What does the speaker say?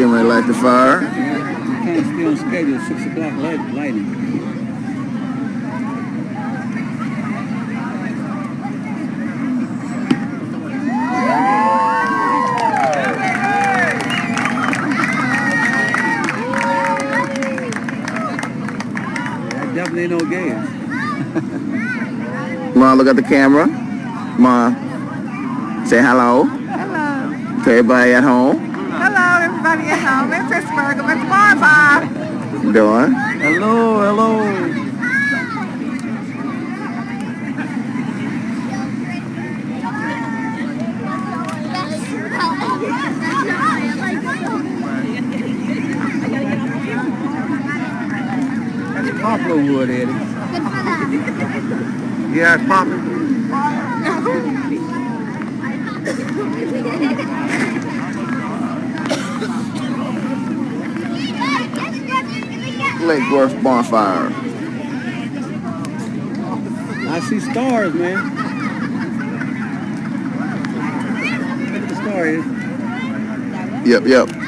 getting ready to light the fire. You can't stay on schedule. 6 o'clock lighting. Definitely ain't no gas. Ma, look at the camera. Ma, say hello. Hello. To everybody at home. Hello, everybody at home in Pittsburgh. I'm at the bonfire. Doing. Hello, hello. That's poplar wood, Eddie. Yeah, it's popping. Lake Worth bonfire. I see stars, man. Look at the stars. Yep.